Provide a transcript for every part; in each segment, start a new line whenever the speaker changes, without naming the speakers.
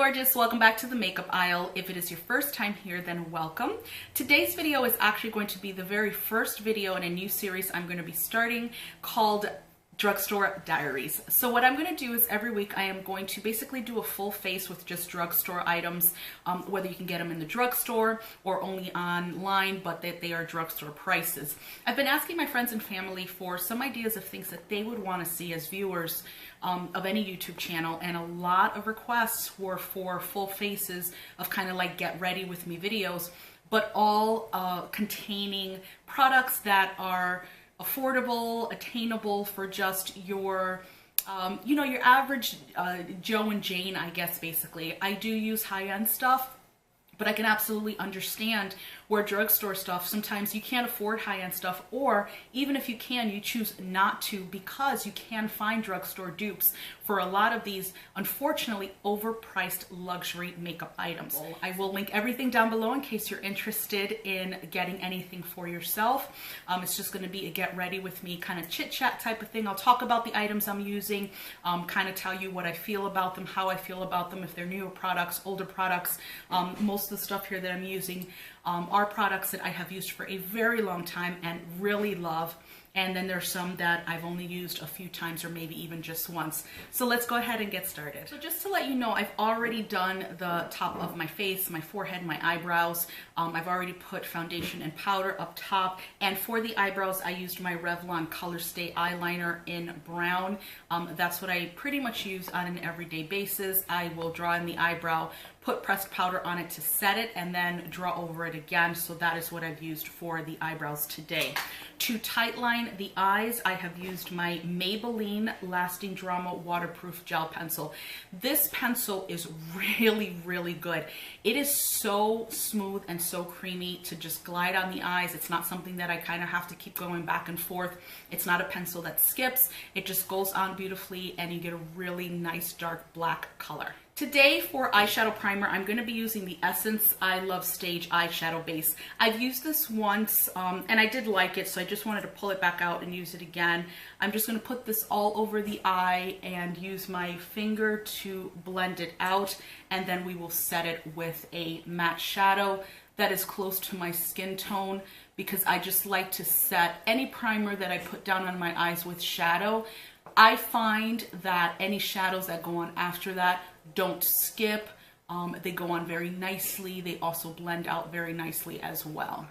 gorgeous, welcome back to the makeup aisle. If it is your first time here, then welcome. Today's video is actually going to be the very first video in a new series I'm going to be starting called Drugstore Diaries. So what I'm going to do is every week I am going to basically do a full face with just drugstore items, whether you can get them in the drugstore or only online, but that they are drugstore prices. I've been asking my friends and family for some ideas of things that they would want to see as viewers of any YouTube channel, and a lot of requests were for full faces of kind of like get ready with me videos, but all containing products that are affordable, attainable for just your, you know, your average Joe and Jane, I guess, basically. I do use high-end stuff, but I can absolutely understand where drugstore stuff, sometimes you can't afford high-end stuff, or even if you can, you choose not to because you can find drugstore dupes for a lot of these, unfortunately, overpriced luxury makeup items. I will link everything down below in case you're interested in getting anything for yourself. It's just going to be a get ready with me kind of chit-chat type of thing. I'll talk about the items I'm using, kind of tell you what I feel about them, how I feel about them, if they're newer products, older products. Most of the stuff here that I'm using are products that I have used for a very long time and really love. And then there's some that I've only used a few times or maybe even just once. So let's go ahead and get started. So just to let you know, I've already done the top of my face, my forehead, my eyebrows. I've already put foundation and powder up top. And for the eyebrows, I used my Revlon Colorstay eyeliner in brown. That's what I pretty much use on an everyday basis. I will draw in the eyebrow, put pressed powder on it to set it, and then draw over it again. So that is what I've used for the eyebrows today. To tightline the eyes, I have used my Maybelline Lasting Drama Waterproof Gel Pencil. This pencil is really, really good. It is so smooth and so creamy to just glide on the eyes. It's not something that I kind of have to keep going back and forth. It's not a pencil that skips. It just goes on beautifully and you get a really nice dark black color. Today for eyeshadow primer, I'm going to be using the Essence I Love Stage eyeshadow base. I've used this once and I did like it, so I just wanted to pull it back out and use it again. I'm just going to put this all over the eye and use my finger to blend it out, and then we will set it with a matte shadow that is close to my skin tone, because I just like to set any primer that I put down on my eyes with shadow. I find that any shadows that go on after that don't skip. They go on very nicely. They also blend out very nicely as well.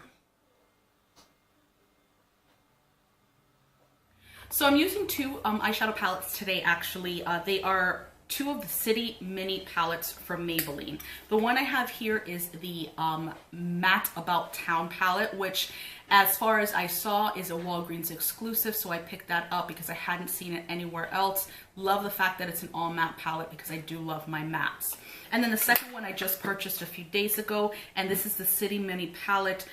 So I'm using two eyeshadow palettes today, actually. They are two of the City Mini palettes from Maybelline. The one I have here is the Matte About Town palette, which, as far as I saw, is a Walgreens exclusive, so I picked that up because I hadn't seen it anywhere else. Love the fact that it's an all matte palette because I do love my mattes. And then the second one I just purchased a few days ago, and this is the City Mini palette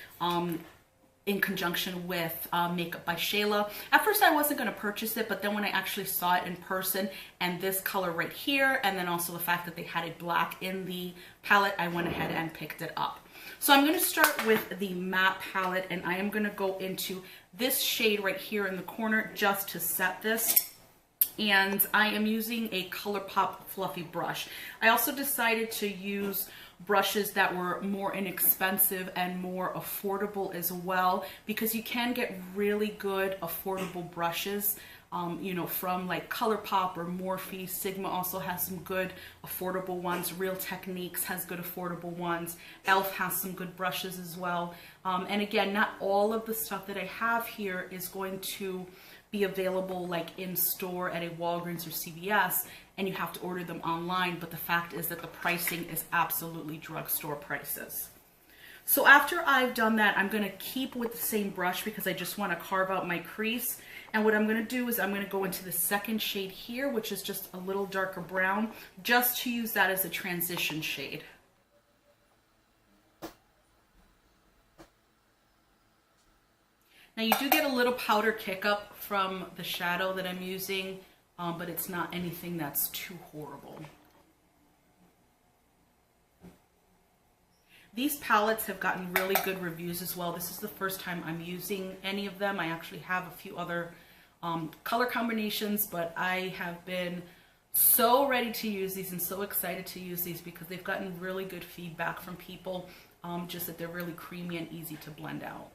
in conjunction with Makeup by Shayla. At first I wasn't going to purchase it, but then when I actually saw it in person and this color right here, and then also the fact that they had a black in the palette, I went ahead and picked it up. So I'm going to start with the matte palette, and I am going to go into this shade right here in the corner just to set this. And I am using a ColourPop fluffy brush. I also decided to use brushes that were more inexpensive and more affordable as well, because you can get really good affordable brushes, you know, from like ColourPop or Morphe. Sigma also has some good affordable ones. Real Techniques has good affordable ones. Elf has some good brushes as well. And again, not all of the stuff that I have here is going to be available like in store at a Walgreens or CVS, and you have to order them online, but the fact is that the pricing is absolutely drugstore prices. So after I've done that, I'm going to keep with the same brush because I just want to carve out my crease. And what I'm going to do is I'm going to go into the second shade here, which is just a little darker brown, just to use that as a transition shade. Now you do get a little powder kick up from the shadow that I'm using, but it's not anything that's too horrible. These palettes have gotten really good reviews as well. This is the first time I'm using any of them. I actually have a few other color combinations, but I have been So ready to use these and so excited to use these because they've gotten really good feedback from people, just that they're really creamy and easy to blend out.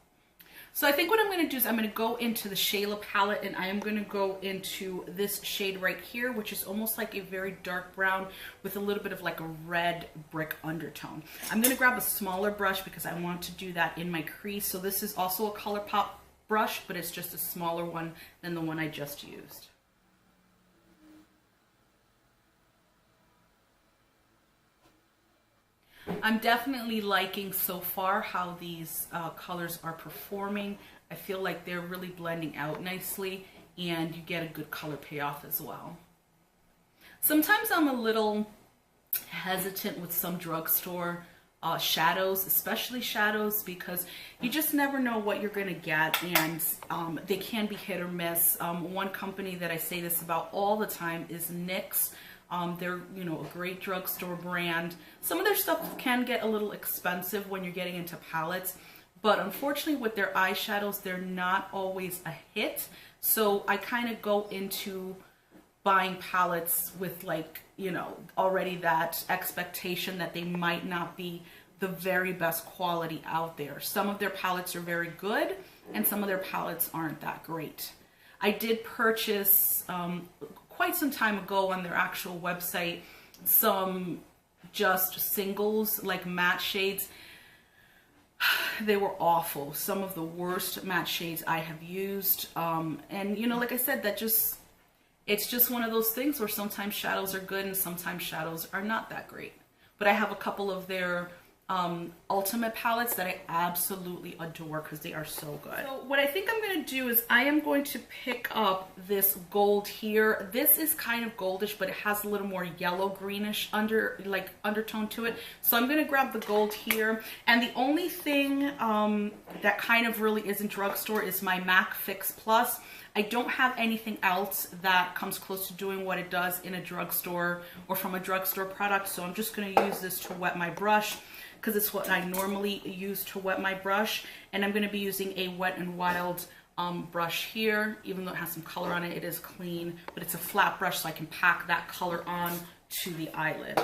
So I think what I'm going to do is I'm going to go into the Shayla palette, and I am going to go into this shade right here, which is almost like a very dark brown with a little bit of like a red brick undertone. I'm going to grab a smaller brush because I want to do that in my crease. So this is also a ColourPop brush, but it's just a smaller one than the one I just used. I'm definitely liking so far how these colors are performing. I feel like they're really blending out nicely, and you get a good color payoff as well. Sometimes I'm a little hesitant with some drugstore shadows, especially shadows, because you just never know what you're going to get, and they can be hit or miss. One company that I say this about all the time is NYX. They're, you know, a great drugstore brand. Some of their stuff can get a little expensive when you're getting into palettes, but unfortunately with their eyeshadows, they're not always a hit. So I kind of go into buying palettes with, like, you know, already that expectation that they might not be the very best quality out there. Some of their palettes are very good, and some of their palettes aren't that great. I did purchase quite some time ago on their actual website some just singles, like matte shades. They were awful. Some of the worst matte shades I have used. And you know, like I said, that just, it's just one of those things where sometimes shadows are good and sometimes shadows are not that great. But I have a couple of their ultimate palettes that I absolutely adore because they are so good. So what I think I'm going to do is I am going to pick up this gold here. This is kind of goldish, but it has a little more yellow greenish undertone to it. So I'm going to grab the gold here. And the only thing that kind of really isn't drugstore is my MAC Fix Plus. I don't have anything else that comes close to doing what it does in a drugstore or from a drugstore product. So I'm just going to use this to wet my brush, because it's what I normally use to wet my brush. And I'm going to be using a Wet n Wild brush here. Even though it has some color on it, it is clean, but it's a flat brush, so I can pack that color on to the eyelid.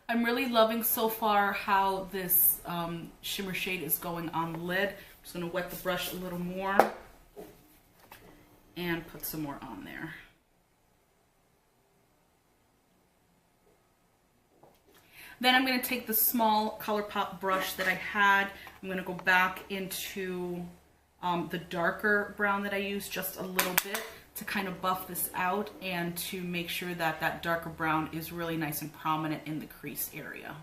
I'm really loving so far how this shimmer shade is going on the lid. I'm just going to wet the brush a little more and put some more on there. Then I'm going to take the small ColourPop brush that I had. I'm going to go back into the darker brown that I used just a little bit to kind of buff this out and to make sure that that darker brown is really nice and prominent in the crease area.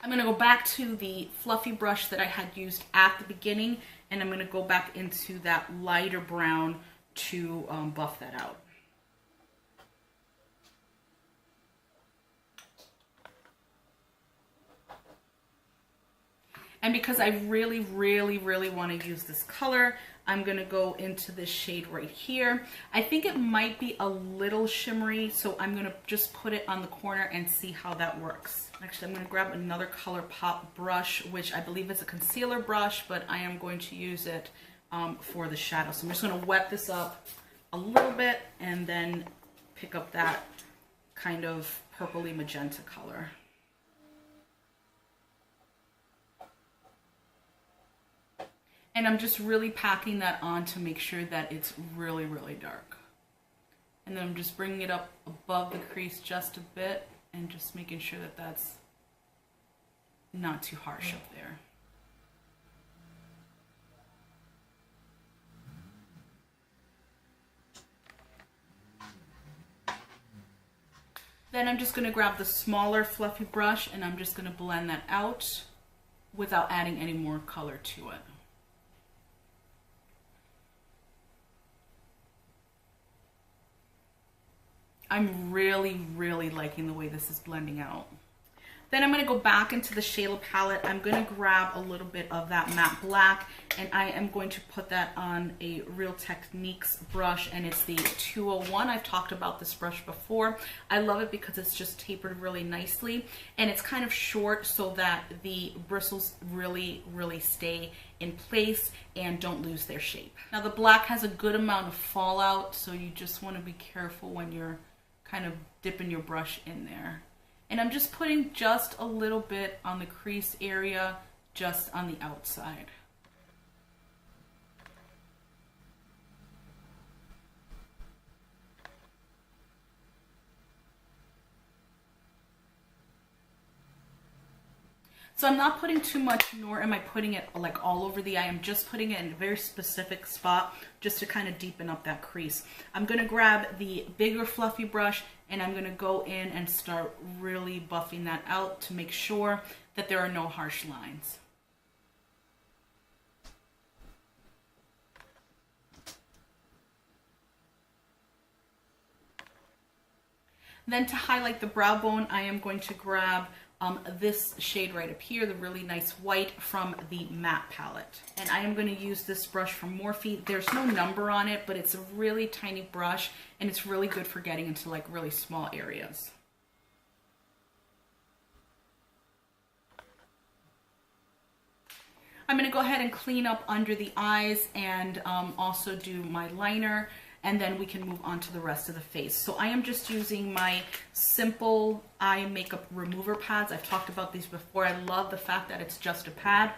I'm going to go back to the fluffy brush that I had used at the beginning, and I'm going to go back into that lighter brown to buff that out. And because I really want to use this color, I'm going to go into this shade right here. I think it might be a little shimmery, so I'm going to just put it on the corner and see how that works. Actually, I'm going to grab another ColourPop brush, which I believe is a concealer brush, but I am going to use it for the shadow. So I'm just going to wet this up a little bit and then pick up that kind of purpley magenta color. And I'm just really packing that on to make sure that it's really dark. And then I'm just bringing it up above the crease just a bit and just making sure that that's not too harsh up there. Then I'm just going to grab the smaller fluffy brush and I'm just going to blend that out without adding any more color to it. I'm really, really liking the way this is blending out. Then I'm going to go back into the Shayla palette. I'm going to grab a little bit of that matte black, and I am going to put that on a Real Techniques brush, and it's the 201. I've talked about this brush before. I love it because it's just tapered really nicely, and it's kind of short so that the bristles really, really stay in place and don't lose their shape. Now the black has a good amount of fallout, so you just want to be careful when you're kind of dipping your brush in there. And I'm just putting just a little bit on the crease area, just on the outside. So I'm not putting too much, nor am I putting it like all over the eye. I'm just putting it in a very specific spot just to kind of deepen up that crease. I'm going to grab the bigger fluffy brush, and I'm going to go in and start really buffing that out to make sure that there are no harsh lines. Then to highlight the brow bone, I am going to grab this shade right up here, the really nice white from the matte palette. And I am going to use this brush from Morphe. There's no number on it, but it's a really tiny brush, and it's really good for getting into like really small areas. I'm going to go ahead and clean up under the eyes and also do my liner, and then we can move on to the rest of the face. So I am just using my simple eye makeup remover pads. I've talked about these before. I love the fact that it's just a pad,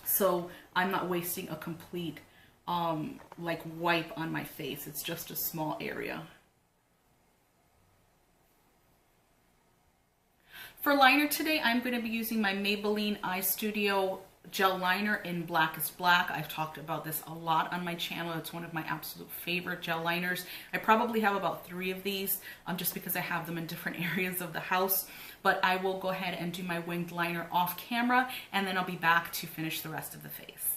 so I'm not wasting a complete like wipe on my face. It's just a small area. For liner today, I'm going to be using my Maybelline Eyestudio gel liner in Blackest Black. I've talked about this a lot on my channel. It's one of my absolute favorite gel liners. I probably have about 3 of these just because I have them in different areas of the house. But I will go ahead and do my winged liner off camera, and then I'll be back to finish the rest of the face.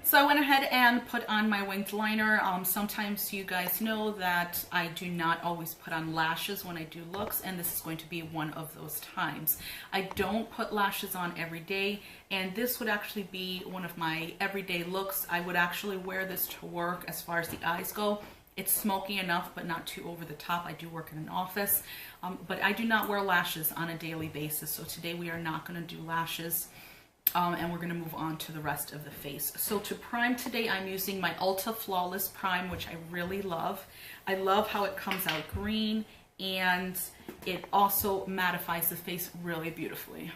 So I went ahead and put on my winged liner. Sometimes you guys know that I do not always put on lashes when I do looks, and this is going to be one of those times. I don't put lashes on every day, and this would actually be one of my everyday looks. I would actually wear this to work as far as the eyes go. It's smoky enough, but not too over the top. I do work in an office, but I do not wear lashes on a daily basis. So today we are not going to do lashes. And we're going to move on to the rest of the face. So to prime today, I'm using my Ulta Flawless Prime, which I really love. I love how it comes out green, and it also mattifies the face really beautifully.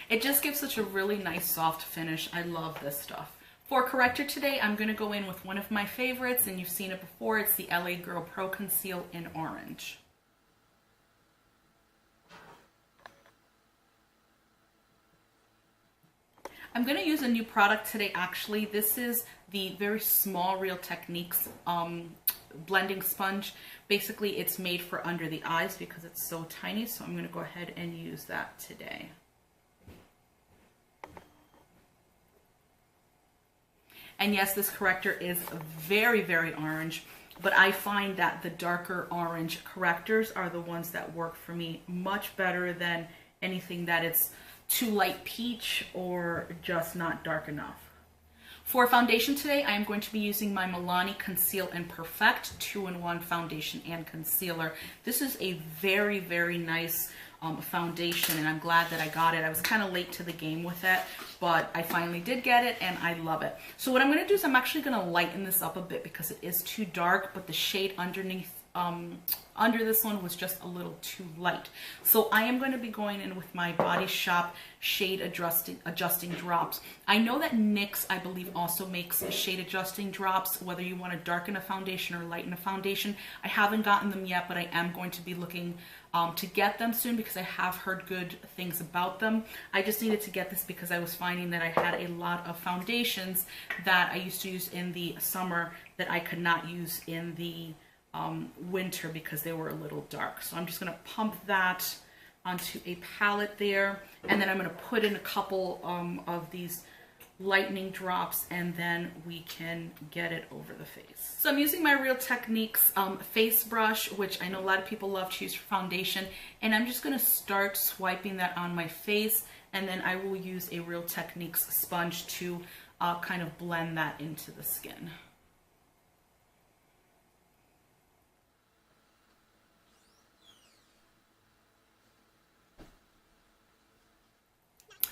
It just gives such a really nice soft finish. I love this stuff. For corrector today, I'm going to go in with one of my favorites, and you've seen it before. It's the LA Girl Pro Conceal in Orange. I'm going to use a new product today, actually. This is the very small Real Techniques blending sponge. Basically, it's made for under the eyes because it's so tiny, so I'm going to go ahead and use that today. And yes, this corrector is very, very orange, but I find that the darker orange correctors are the ones that work for me much better than anything that it's too light peach or just not dark enough. For foundation today, I am going to be using my Milani Conceal and Perfect 2-in-1 foundation and concealer. This is a very, very nice foundation, and I'm glad that I got it. I was kind of late to the game with it, but I finally did get it, and I love it. So what I'm going to do is I'm actually going to lighten this up a bit because it is too dark, but the shade underneath under this one was just a little too light. So I am going to be going in with my Body Shop shade adjusting drops. I know that NYX, I believe, also makes shade adjusting drops, whether you want to darken a foundation or lighten a foundation. I haven't gotten them yet, but I am going to be looking to get them soon because I have heard good things about them. I just needed to get this because I was finding that I had a lot of foundations that I used to use in the summer that I could not use in the winter because they were a little dark. So I'm just going to pump that onto a palette there, and then I'm going to put in a couple of these lightening drops, and then we can get it over the face. So I'm using my Real Techniques face brush, which I know a lot of people love to use for foundation, and I'm just going to start swiping that on my face, and then I will use a Real Techniques sponge to kind of blend that into the skin.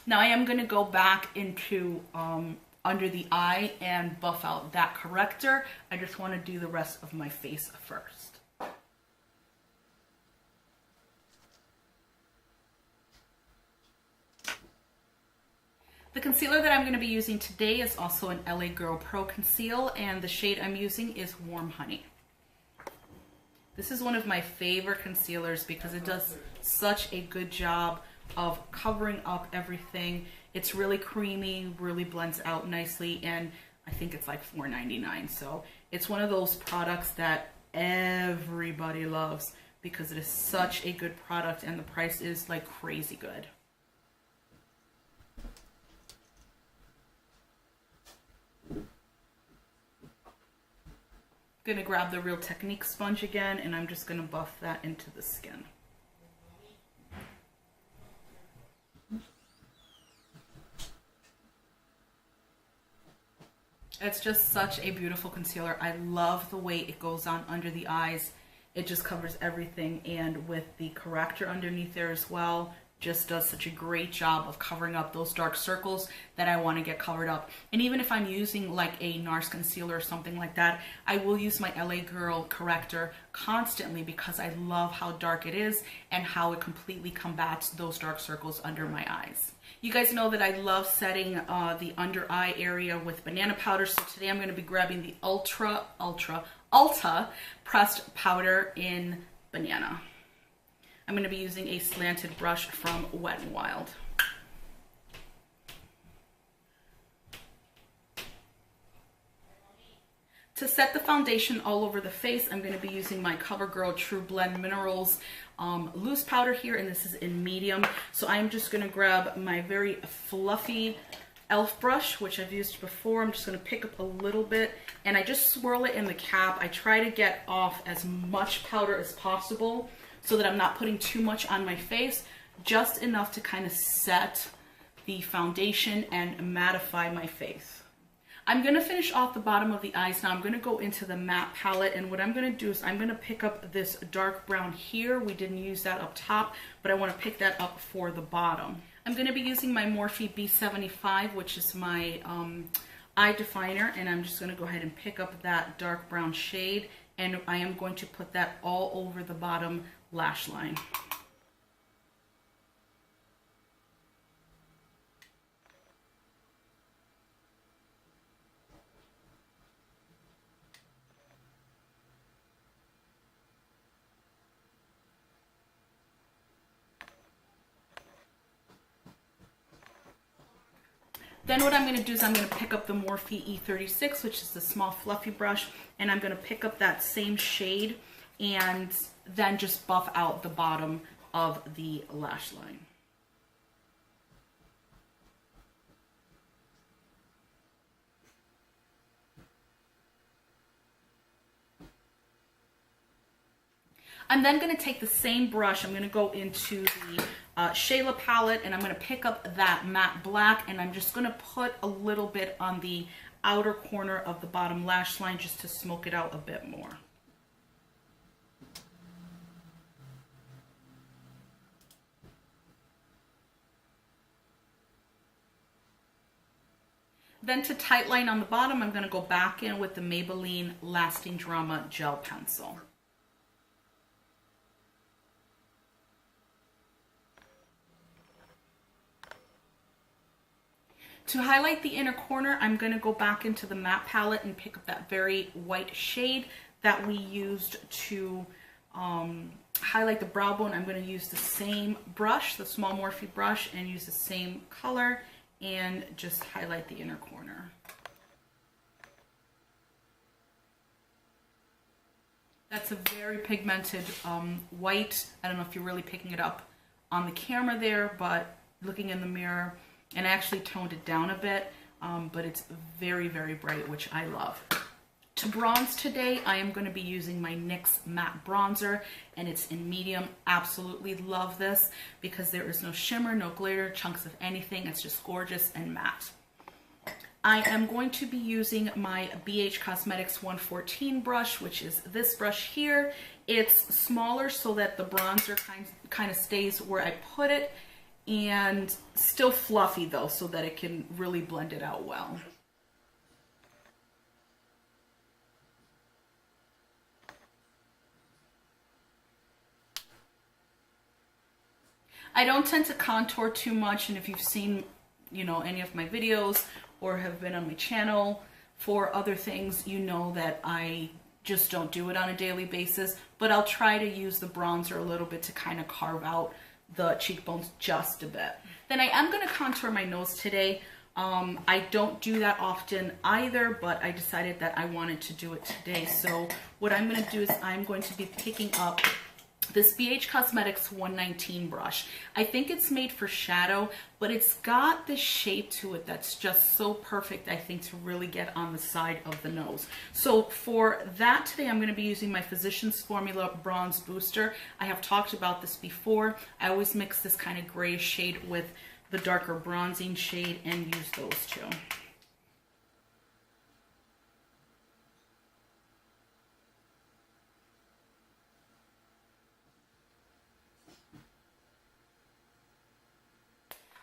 Now I am going to go back into under the eye and buff out that corrector. I just want to do the rest of my face first. The concealer that I'm going to be using today is also an LA Girl Pro Conceal, and the shade I'm using is Warm Honey. This is one of my favorite concealers because it does such a good job of covering up everything. It's really creamy, really blends out nicely, and I think it's like $4.99. So it's one of those products that everybody loves because it is such a good product and the price is like crazy good. Gonna grab the Real Techniques sponge again, and I'm just gonna buff that into the skin. It's just such a beautiful concealer. I love the way it goes on under the eyes. It just covers everything, and with the corrector underneath there as well, just does such a great job of covering up those dark circles that I want to get covered up. And even if I'm using like a NARS concealer or something like that, I will use my LA Girl corrector constantly because I love how dark it is and how it completely combats those dark circles under my eyes. You guys know that I love setting the under eye area with banana powder, so today I'm going to be grabbing the Ulta pressed powder in banana. I'm going to be using a slanted brush from Wet n Wild. To set the foundation all over the face, I'm going to be using my CoverGirl True Blend Minerals loose powder here, and this is in medium. So I'm just going to grab my very fluffy e.l.f. brush, which I've used before. I'm just going to pick up a little bit, and I just swirl it in the cap. I try to get off as much powder as possible so that I'm not putting too much on my face, just enough to kind of set the foundation and mattify my face. I'm going to finish off the bottom of the eyes now. I'm going to go into the matte palette, and what I'm going to do is I'm going to pick up this dark brown here. We didn't use that up top, but I want to pick that up for the bottom. I'm going to be using my Morphe B75, which is my eye definer, and I'm just going to go ahead and pick up that dark brown shade, and I am going to put that all over the bottom lash line. Then what I'm going to do is I'm going to pick up the Morphe E36, which is the small fluffy brush, and I'm going to pick up that same shade and then just buff out the bottom of the lash line. I'm then going to take the same brush. I'm going to go into the Shayla palette, and I'm going to pick up that matte black, and I'm just going to put a little bit on the outer corner of the bottom lash line just to smoke it out a bit more. Then to tightline on the bottom, I'm going to go back in with the Maybelline Lasting Drama Gel Pencil. To highlight the inner corner, I'm going to go back into the matte palette and pick up that very white shade that we used to highlight the brow bone. I'm going to use the same brush, the small Morphe brush, and use the same color and just highlight the inner corner. That's a very pigmented white. I don't know if you're really picking it up on the camera there, but looking in the mirror, and I actually toned it down a bit. but it's very, very bright, which I love. To bronze today, I am going to be using my NYX matte bronzer, and it's in medium. Absolutely love this because there is no shimmer, no glitter, chunks of anything. It's just gorgeous and matte. I am going to be using my BH Cosmetics 114 brush, which is this brush here. It's smaller so that the bronzer kind of stays where I put it, and still fluffy though, so that it can really blend it out well. I don't tend to contour too much, and if you've seen, you know, any of my videos or have been on my channel for other things, you know that I just don't do it on a daily basis, but I'll try to use the bronzer a little bit to kind of carve out the cheekbones just a bit. Then I am going to contour my nose today. I don't do that often either, but I decided that I wanted to do it today. So what I'm going to do is I'm going to be picking up this BH Cosmetics 119 brush. I think it's made for shadow, but it's got this shape to it that's just so perfect, I think, to really get on the side of the nose. So for that today, I'm going to be using my Physicians Formula Bronze Booster. I have talked about this before. I always mix this kind of grayish shade with the darker bronzing shade and use those two.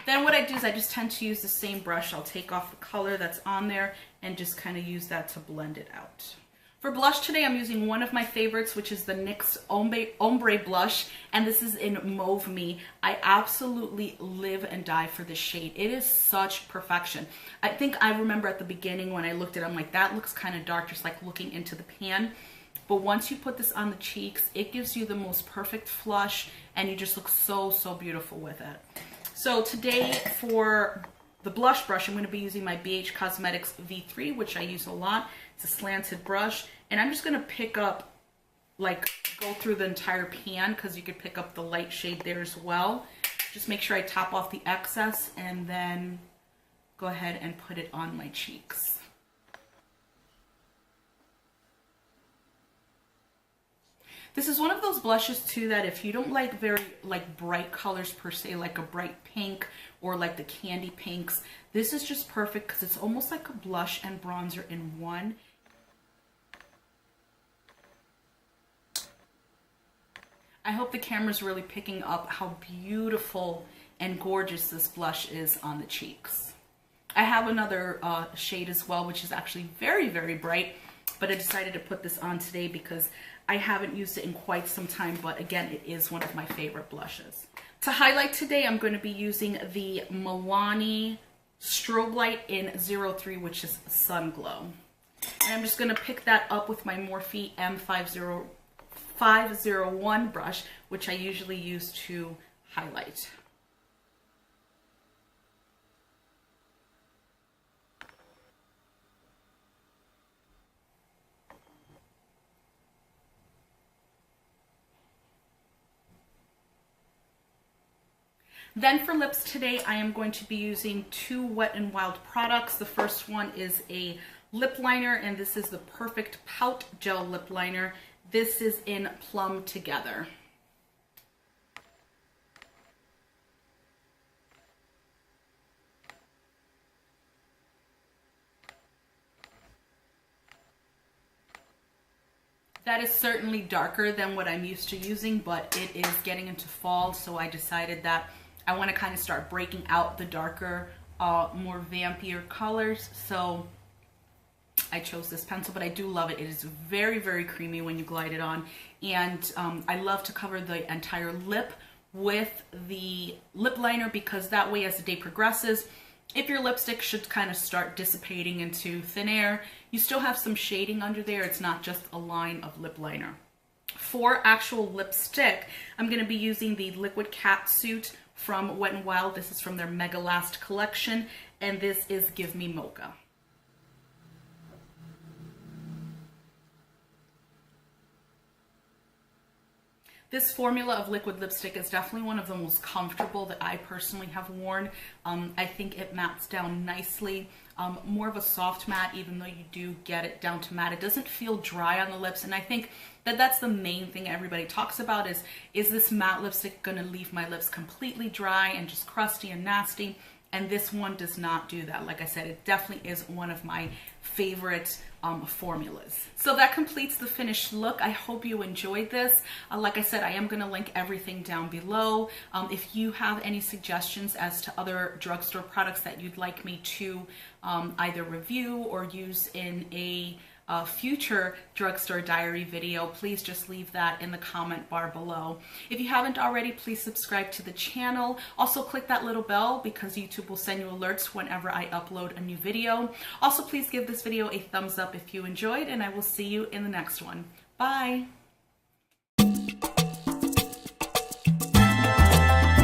Then what I do is I just tend to use the same brush. I'll take off the color that's on there and just kind of use that to blend it out. For blush today, I'm using one of my favorites, which is the NYX Ombre Blush, and this is in Mauve Me. I absolutely live and die for this shade. It is such perfection. I think I remember at the beginning when I looked at it, I'm like, that looks kind of dark, just like looking into the pan. But once you put this on the cheeks, it gives you the most perfect flush, and you just look so, so beautiful with it. So today for the blush brush, I'm going to be using my BH Cosmetics V3, which I use a lot. It's a slanted brush, and I'm just going to pick up, like, go through the entire pan, because you could pick up the light shade there as well. Just make sure I top off the excess and then go ahead and put it on my cheeks. This is one of those blushes too that if you don't like very bright colors per se, like a bright pink or like the candy pinks, this is just perfect because it's almost like a blush and bronzer in one. I hope the camera's really picking up how beautiful and gorgeous this blush is on the cheeks. I have another shade as well, which is actually very, very bright, but I decided to put this on today because I haven't used it in quite some time, but again, it is one of my favorite blushes. To highlight today, I'm going to be using the Milani Strobe Light in 03, which is Sun Glow. And I'm just going to pick that up with my Morphe M501 brush, which I usually use to highlight. Then for lips today, I am going to be using two Wet n Wild products. The first one is a lip liner, and this is the Perfect Pout Gel Lip Liner. This is in Plum Together. That is certainly darker than what I'm used to using, but it is getting into fall, so I decided that I want to kind of start breaking out the darker, more vampier colors. So I chose this pencil, but I do love it. It is very, very creamy when you glide it on. And I love to cover the entire lip with the lip liner because that way, as the day progresses, if your lipstick should kind of start dissipating into thin air, you still have some shading under there. It's not just a line of lip liner. For actual lipstick, I'm going to be using the Liquid Catsuit from Wet n Wild. This is from their Mega Last collection, and this is Give Me Mocha. This formula of liquid lipstick is definitely one of the most comfortable that I personally have worn. I think it mattes down nicely. more of a soft matte, even though you do get it down to matte. It doesn't feel dry on the lips, and I think that that's the main thing everybody talks about is this matte lipstick gonna leave my lips completely dry and just crusty and nasty? And this one does not do that. Like I said, it definitely is one of my favorite formulas. So that completes the finished look. I hope you enjoyed this. Like I said, I am gonna link everything down below. If you have any suggestions as to other drugstore products that you'd like me to either review or use in a future drugstore diary video, please just leave that in the comment bar below. If you haven't already, please subscribe to the channel. Also click that little bell because YouTube will send you alerts whenever I upload a new video. Also, please give this video a thumbs up if you enjoyed, and I will see you in the next one. Bye!